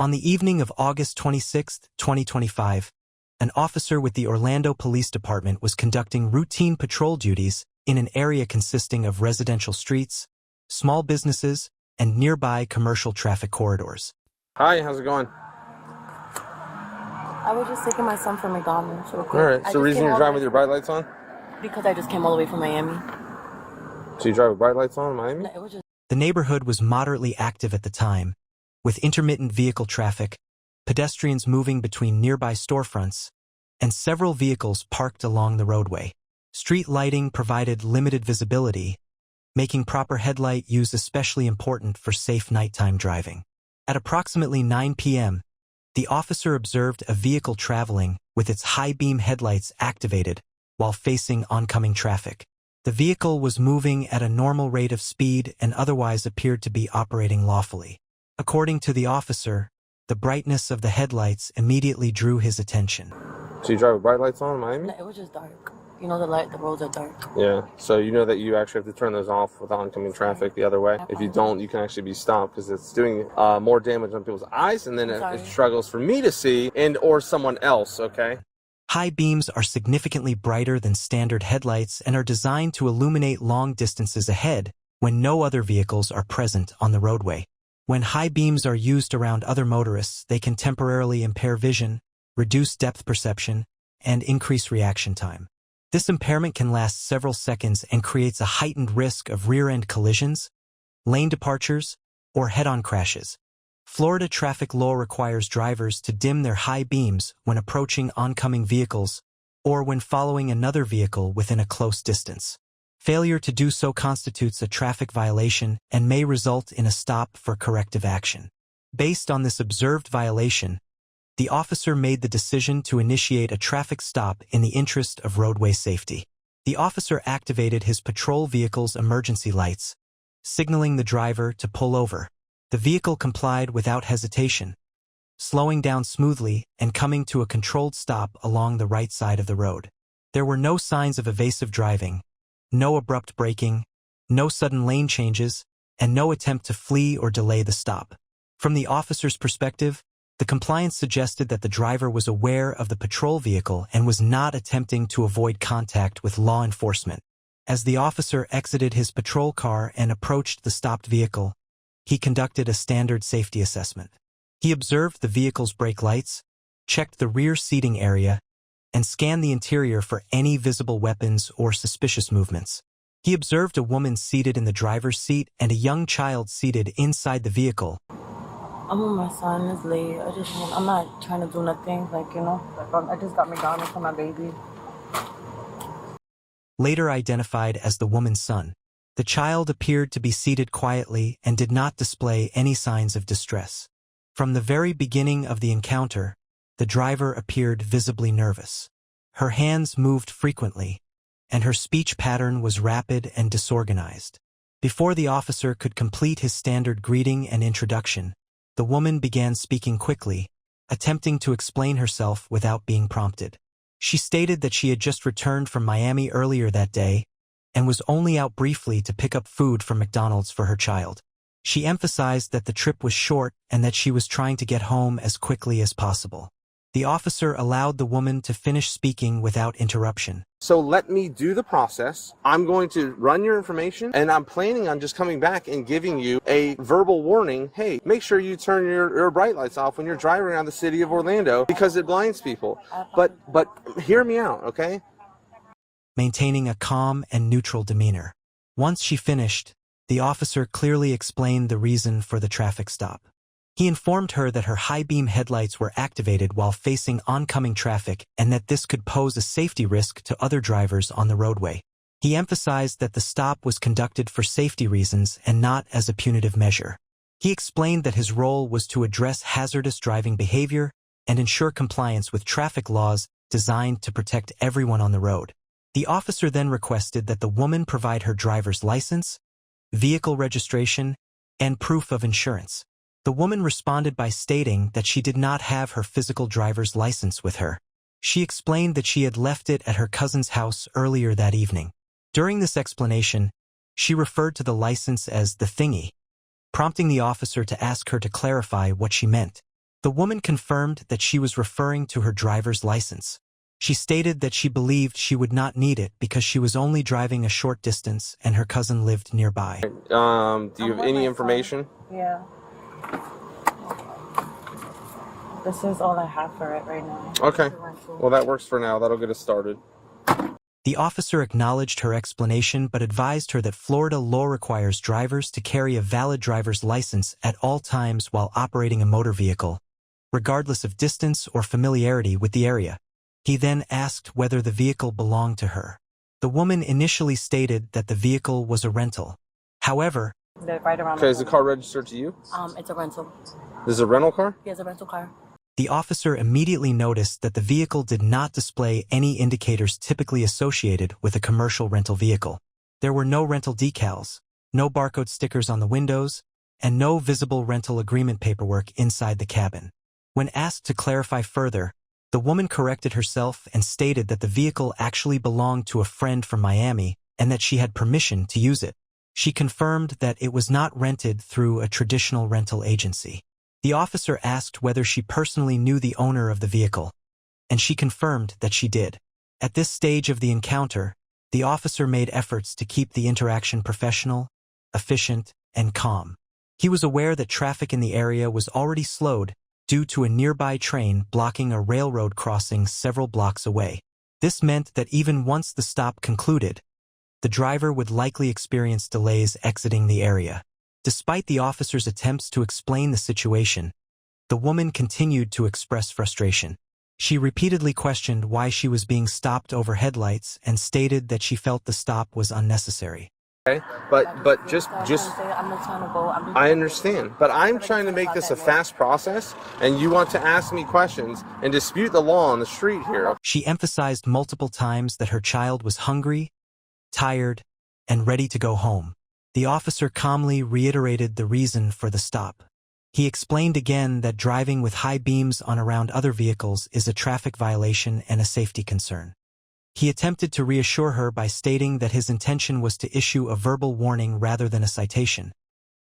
On the evening of August 26, 2025, an officer with the Orlando Police Department was conducting routine patrol duties in an area consisting of residential streets, small businesses, and nearby commercial traffic corridors. Hi, how's it going? I was just taking my son from McDonald's real quick. Alright, so the reason you're driving with your bright lights on? Because I just came all the way from Miami. So you drive with bright lights on in Miami? No, it was just... The neighborhood was moderately active at the time, with intermittent vehicle traffic, pedestrians moving between nearby storefronts, and several vehicles parked along the roadway. Street lighting provided limited visibility, making proper headlight use especially important for safe nighttime driving. At approximately 9 p.m., the officer observed a vehicle traveling with its high-beam headlights activated while facing oncoming traffic. The vehicle was moving at a normal rate of speed and otherwise appeared to be operating lawfully. According to the officer, the brightness of the headlights immediately drew his attention. So you drive with bright lights on in Miami? No, it was just dark. You know, the roads are dark. Yeah, so you know that you actually have to turn those off with oncoming traffic the other way. If you don't, you can actually be stopped because it's doing more damage on people's eyes, and then it struggles for me to see or someone else, okay? High beams are significantly brighter than standard headlights and are designed to illuminate long distances ahead when no other vehicles are present on the roadway. When high beams are used around other motorists, they can temporarily impair vision, reduce depth perception, and increase reaction time. This impairment can last several seconds and creates a heightened risk of rear-end collisions, lane departures, or head-on crashes. Florida traffic law requires drivers to dim their high beams when approaching oncoming vehicles or when following another vehicle within a close distance. Failure to do so constitutes a traffic violation and may result in a stop for corrective action. Based on this observed violation, the officer made the decision to initiate a traffic stop in the interest of roadway safety. The officer activated his patrol vehicle's emergency lights, signaling the driver to pull over. The vehicle complied without hesitation, slowing down smoothly and coming to a controlled stop along the right side of the road. There were no signs of evasive driving, no abrupt braking, no sudden lane changes, and no attempt to flee or delay the stop. From the officer's perspective, the compliance suggested that the driver was aware of the patrol vehicle and was not attempting to avoid contact with law enforcement. As the officer exited his patrol car and approached the stopped vehicle, he conducted a standard safety assessment. He observed the vehicle's brake lights, checked the rear seating area, and scanned the interior for any visible weapons or suspicious movements. He observed a woman seated in the driver's seat and a young child seated inside the vehicle. I'm with my son. It's late. I'm not trying to do nothing. I just got McDonald's for my baby. Later identified as the woman's son, the child appeared to be seated quietly and did not display any signs of distress. From the very beginning of the encounter, the driver appeared visibly nervous. Her hands moved frequently, and her speech pattern was rapid and disorganized. Before the officer could complete his standard greeting and introduction, the woman began speaking quickly, attempting to explain herself without being prompted. She stated that she had just returned from Miami earlier that day and was only out briefly to pick up food from McDonald's for her child. She emphasized that the trip was short and that she was trying to get home as quickly as possible. The officer allowed the woman to finish speaking without interruption. So let me do the process. I'm going to run your information, and I'm planning on just coming back and giving you a verbal warning. Hey, make sure you turn your bright lights off when you're driving around the city of Orlando because it blinds people. But hear me out, okay? Maintaining a calm and neutral demeanor. Once she finished, the officer clearly explained the reason for the traffic stop. He informed her that her high-beam headlights were activated while facing oncoming traffic and that this could pose a safety risk to other drivers on the roadway. He emphasized that the stop was conducted for safety reasons and not as a punitive measure. He explained that his role was to address hazardous driving behavior and ensure compliance with traffic laws designed to protect everyone on the road. The officer then requested that the woman provide her driver's license, vehicle registration, and proof of insurance. The woman responded by stating that she did not have her physical driver's license with her. She explained that she had left it at her cousin's house earlier that evening. During this explanation, she referred to the license as the thingy, prompting the officer to ask her to clarify what she meant. The woman confirmed that she was referring to her driver's license. She stated that she believed she would not need it because she was only driving a short distance and her cousin lived nearby. Do you have any information? Yeah. This is all I have for it right now. Okay. Well, that works for now. That'll get us started. The officer acknowledged her explanation but advised her that Florida law requires drivers to carry a valid driver's license at all times while operating a motor vehicle, regardless of distance or familiarity with the area. He then asked whether the vehicle belonged to her. The woman initially stated that the vehicle was a rental. However, Right around okay, is the car registered to you? it's a rental. This is a rental car? Yeah, it's a rental car. the officer immediately noticed that the vehicle did not display any indicators typically associated with a commercial rental vehicle. There were no rental decals, no barcode stickers on the windows, and no visible rental agreement paperwork inside the cabin. When asked to clarify further, the woman corrected herself and stated that the vehicle actually belonged to a friend from Miami and that she had permission to use it. She confirmed that it was not rented through a traditional rental agency. The officer asked whether she personally knew the owner of the vehicle, and she confirmed that she did. At this stage of the encounter, the officer made efforts to keep the interaction professional, efficient, and calm. He was aware that traffic in the area was already slowed due to a nearby train blocking a railroad crossing several blocks away. This meant that even once the stop concluded, the driver would likely experience delays exiting the area. Despite the officer's attempts to explain the situation, the woman continued to express frustration. She repeatedly questioned why she was being stopped over headlights and stated that she felt the stop was unnecessary. Okay, but just I'm not trying to go. I understand, but I'm trying to make this a fast process, and you want to ask me questions and dispute the law on the street here. She emphasized multiple times that her child was hungry, tired, and ready to go home. The officer calmly reiterated the reason for the stop. He explained again that driving with high beams on around other vehicles is a traffic violation and a safety concern. He attempted to reassure her by stating that his intention was to issue a verbal warning rather than a citation,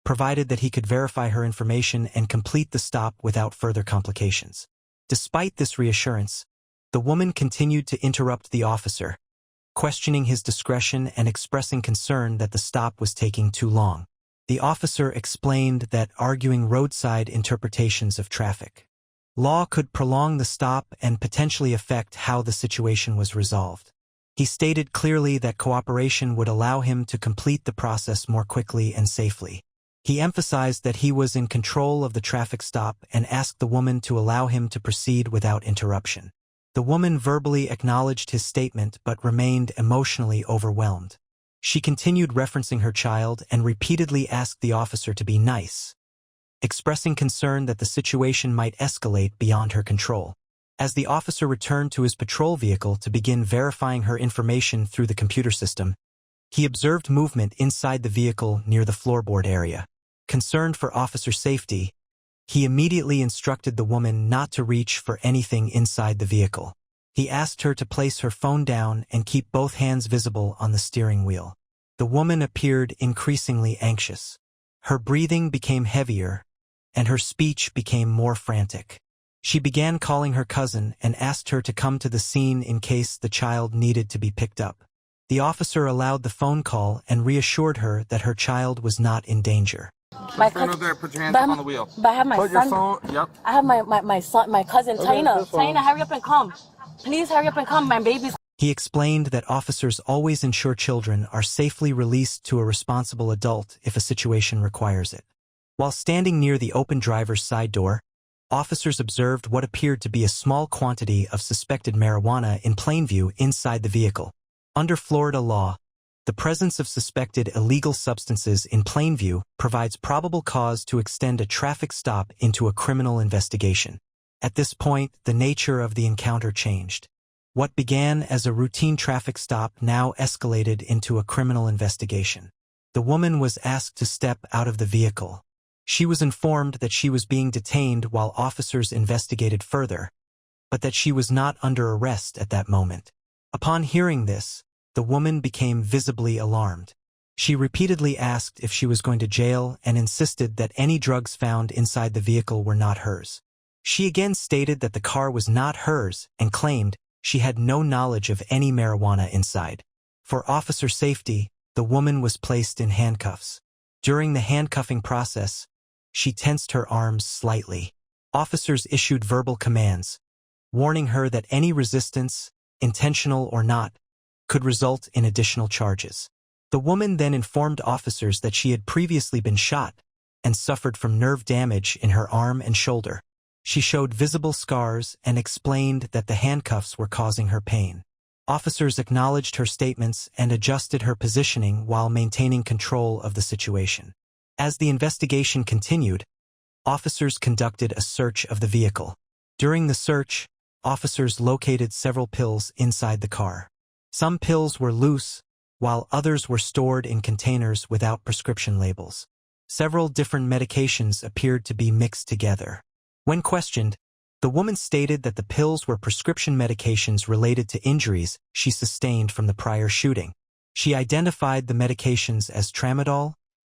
provided that he could verify her information and complete the stop without further complications. Despite this reassurance, the woman continued to interrupt the officer, questioning his discretion and expressing concern that the stop was taking too long. The officer explained that arguing roadside interpretations of traffic law could prolong the stop and potentially affect how the situation was resolved. He stated clearly that cooperation would allow him to complete the process more quickly and safely. He emphasized that he was in control of the traffic stop and asked the woman to allow him to proceed without interruption. The woman verbally acknowledged his statement but remained emotionally overwhelmed. She continued referencing her child and repeatedly asked the officer to be nice, expressing concern that the situation might escalate beyond her control. As the officer returned to his patrol vehicle to begin verifying her information through the computer system, he observed movement inside the vehicle near the floorboard area. Concerned for officer safety, he immediately instructed the woman not to reach for anything inside the vehicle. He asked her to place her phone down and keep both hands visible on the steering wheel. The woman appeared increasingly anxious. Her breathing became heavier, and her speech became more frantic. She began calling her cousin and asked her to come to the scene in case the child needed to be picked up. The officer allowed the phone call and reassured her that her child was not in danger. My cousin there, put your hands up on the wheel. But I have my Put son. your phone, yep. I have my son, my cousin, Okay, China. this one. China, hurry up and come. Please hurry up and come. My baby's. He explained that officers always ensure children are safely released to a responsible adult if a situation requires it. While standing near the open driver's side door, officers observed what appeared to be a small quantity of suspected marijuana in plain view inside the vehicle. Under Florida law, the presence of suspected illegal substances in plain view provides probable cause to extend a traffic stop into a criminal investigation. At this point, the nature of the encounter changed. What began as a routine traffic stop now escalated into a criminal investigation. The woman was asked to step out of the vehicle. She was informed that she was being detained while officers investigated further, but that she was not under arrest at that moment. Upon hearing this, the woman became visibly alarmed. She repeatedly asked if she was going to jail and insisted that any drugs found inside the vehicle were not hers. She again stated that the car was not hers and claimed she had no knowledge of any marijuana inside. For officer safety, the woman was placed in handcuffs. During the handcuffing process, she tensed her arms slightly. Officers issued verbal commands, warning her that any resistance, intentional or not, could result in additional charges. The woman then informed officers that she had previously been shot and suffered from nerve damage in her arm and shoulder. She showed visible scars and explained that the handcuffs were causing her pain. Officers acknowledged her statements and adjusted her positioning while maintaining control of the situation. As the investigation continued, officers conducted a search of the vehicle. During the search, officers located several pills inside the car. Some pills were loose, while others were stored in containers without prescription labels. Several different medications appeared to be mixed together. When questioned, the woman stated that the pills were prescription medications related to injuries she sustained from the prior shooting. She identified the medications as tramadol,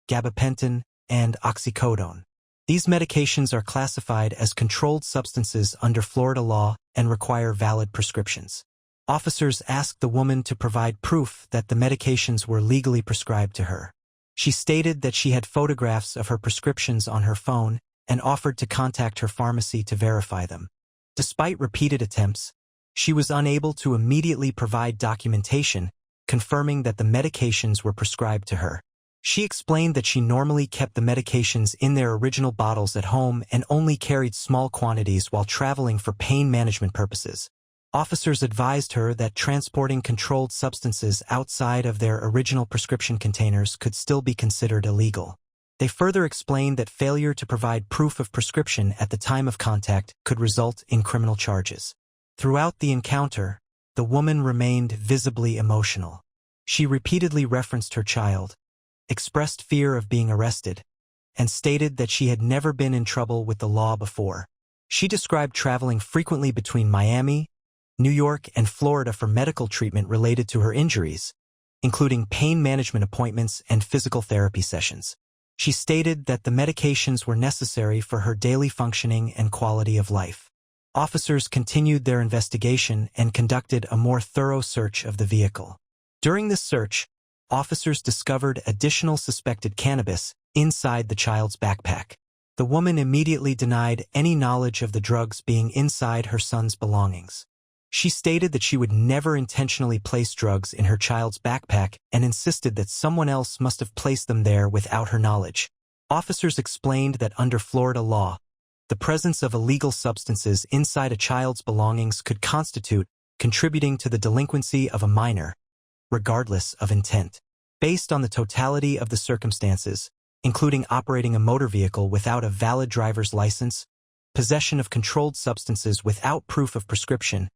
gabapentin, and oxycodone. These medications are classified as controlled substances under Florida law and require valid prescriptions. Officers asked the woman to provide proof that the medications were legally prescribed to her. She stated that she had photographs of her prescriptions on her phone and offered to contact her pharmacy to verify them. Despite repeated attempts, she was unable to immediately provide documentation confirming that the medications were prescribed to her. She explained that she normally kept the medications in their original bottles at home and only carried small quantities while traveling for pain management purposes. Officers advised her that transporting controlled substances outside of their original prescription containers could still be considered illegal. They further explained that failure to provide proof of prescription at the time of contact could result in criminal charges. Throughout the encounter, the woman remained visibly emotional. She repeatedly referenced her child, expressed fear of being arrested, and stated that she had never been in trouble with the law before. She described traveling frequently between Miami, New York, and Florida for medical treatment related to her injuries, including pain management appointments and physical therapy sessions. She stated that the medications were necessary for her daily functioning and quality of life. Officers continued their investigation and conducted a more thorough search of the vehicle. During this search, officers discovered additional suspected cannabis inside the child's backpack. The woman immediately denied any knowledge of the drugs being inside her son's belongings. She stated that she would never intentionally place drugs in her child's backpack and insisted that someone else must have placed them there without her knowledge. Officers explained that under Florida law, the presence of illegal substances inside a child's belongings could constitute contributing to the delinquency of a minor, regardless of intent. Based on the totality of the circumstances, including operating a motor vehicle without a valid driver's license, possession of controlled substances without proof of prescription,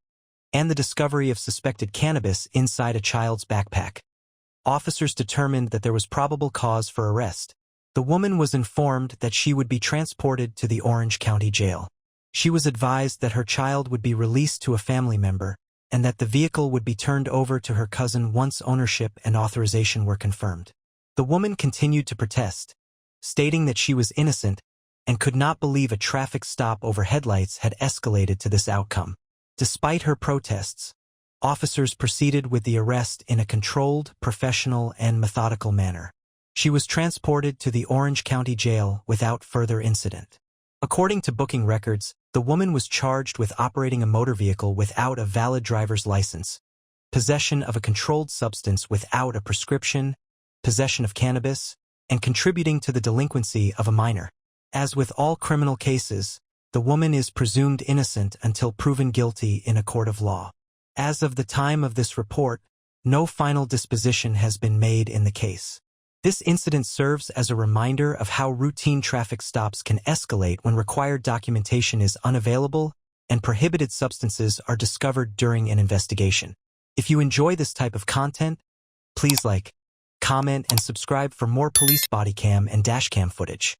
and the discovery of suspected cannabis inside a child's backpack, officers determined that there was probable cause for arrest. The woman was informed that she would be transported to the Orange County Jail. She was advised that her child would be released to a family member and that the vehicle would be turned over to her cousin once ownership and authorization were confirmed. The woman continued to protest, stating that she was innocent and could not believe a traffic stop over headlights had escalated to this outcome. Despite her protests, officers proceeded with the arrest in a controlled, professional, and methodical manner. She was transported to the Orange County Jail without further incident. According to booking records, the woman was charged with operating a motor vehicle without a valid driver's license, possession of a controlled substance without a prescription, possession of cannabis, and contributing to the delinquency of a minor. As with all criminal cases, the woman is presumed innocent until proven guilty in a court of law. As of the time of this report, no final disposition has been made in the case. This incident serves as a reminder of how routine traffic stops can escalate when required documentation is unavailable and prohibited substances are discovered during an investigation. If you enjoy this type of content, please like, comment, and subscribe for more police body cam and dash cam footage.